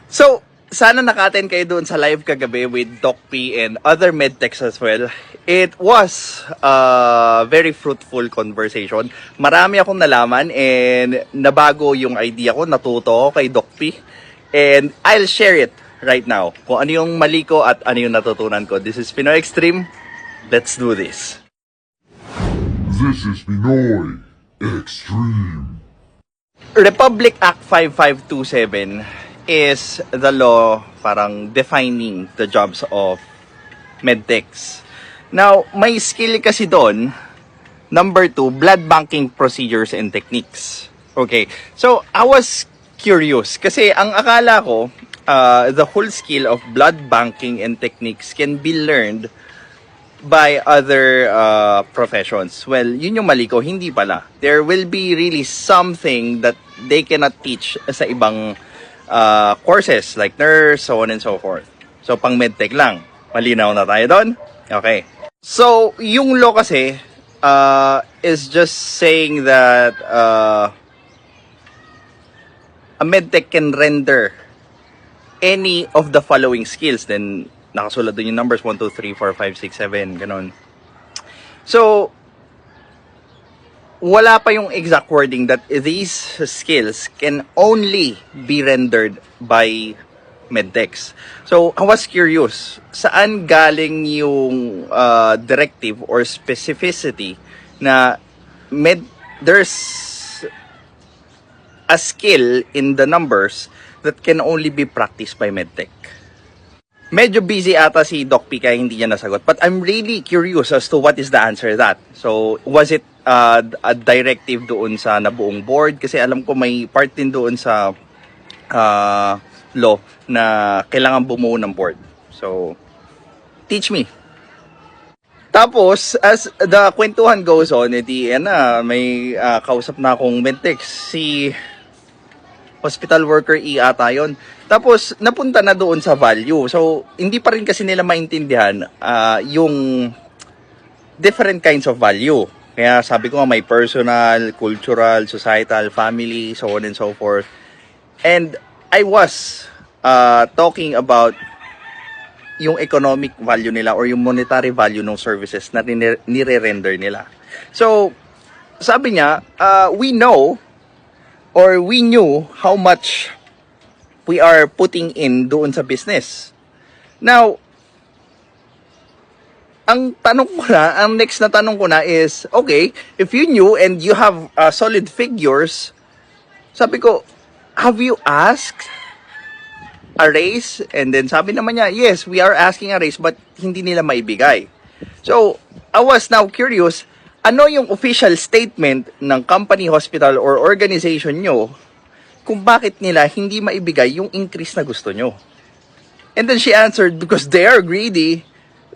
So, sana naka-attend kayo doon sa live kagabi with Doc P and other medtechs as well. It was a very fruitful conversation. Marami akong nalaman and nabago yung idea ko, natuto ako kay Doc P. And I'll share it right now. Kung ano yung mali ko at ano yung natutunan ko. This is Pinoy Extreme. Let's do this. This is Pinoy Extreme. Republic Act 5527 is the law parang defining the jobs of medtechs. Now, may skill kasi doon. Number 2, blood banking procedures and techniques. Okay, so I was curious kasi ang akala ko, the whole skill of blood banking and techniques can be learned by other professions. Well, yun yung mali ko, hindi pala. There will be really something that they cannot teach sa ibang courses like nurse, so on and so forth. So, pang medtech lang. Malinaw na tayo doon? Okay. So, yung law kasi is just saying that a medtech can render any of the following skills. Then, nakasulat doon yung numbers 1, 2, 3, 4, 5, 6, 7, ganun. So, wala pa yung exact wording that these skills can only be rendered by medtechs. So, I was curious, saan galing yung directive or specificity na there's a skill in the numbers that can only be practiced by medtech? Medyo busy ata si Doc P kaya hindi niya nasagot. But I'm really curious as to what is the answer to that. So, was it a directive doon sa nabuong board? Kasi alam ko may part din doon sa law na kailangan bumuo ng board. So, teach me. Tapos, as the kwentuhan goes on, may kausap na akong medtech, si hospital worker ata yun. Tapos, napunta na doon sa value. So, hindi pa rin kasi nila maintindihan yung different kinds of value. Kaya sabi ko nga, may personal, cultural, societal, family, so on and so forth. And I was talking about yung economic value nila or yung monetary value ng services na nire-render nila. So, sabi niya, we know or we knew how much we are putting in doon sa business. Now, ang next na tanong ko na is, okay, if you knew and you have solid figures, sabi ko, have you asked a raise? And then sabi naman niya, yes, we are asking a raise, but hindi nila maibigay. So, I was now curious, ano yung official statement ng company, hospital, or organization nyo kung bakit nila hindi maibigay yung increase na gusto nyo? And then she answered, because they are greedy.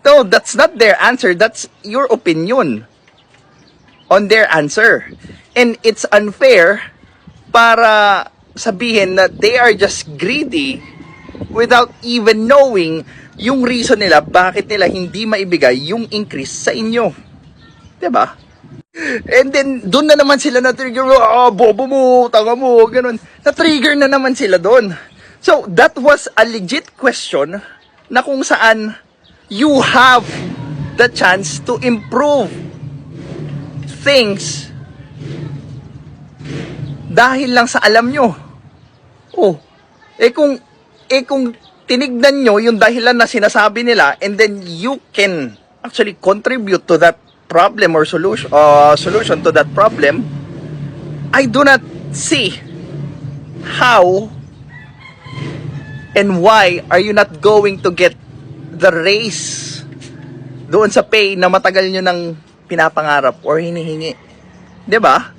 No, that's not their answer. That's your opinion on their answer. And it's unfair para sabihin that they are just greedy without even knowing yung reason nila bakit nila hindi maibigay yung increase sa inyo. Diba? And then, doon na naman sila na-trigger, bobo mo, tanga mo, ganun. Na-trigger na naman sila doon. So, that was a legit question na kung saan you have the chance to improve things dahil lang sa alam nyo. Oh, kung tinignan nyo yung dahilan na sinasabi nila and then you can actually contribute to that problem or solution to that problem, I do not see how and why are you not going to get the raise doon sa pay na matagal nyo nang pinapangarap or hinihingi. 'Di ba?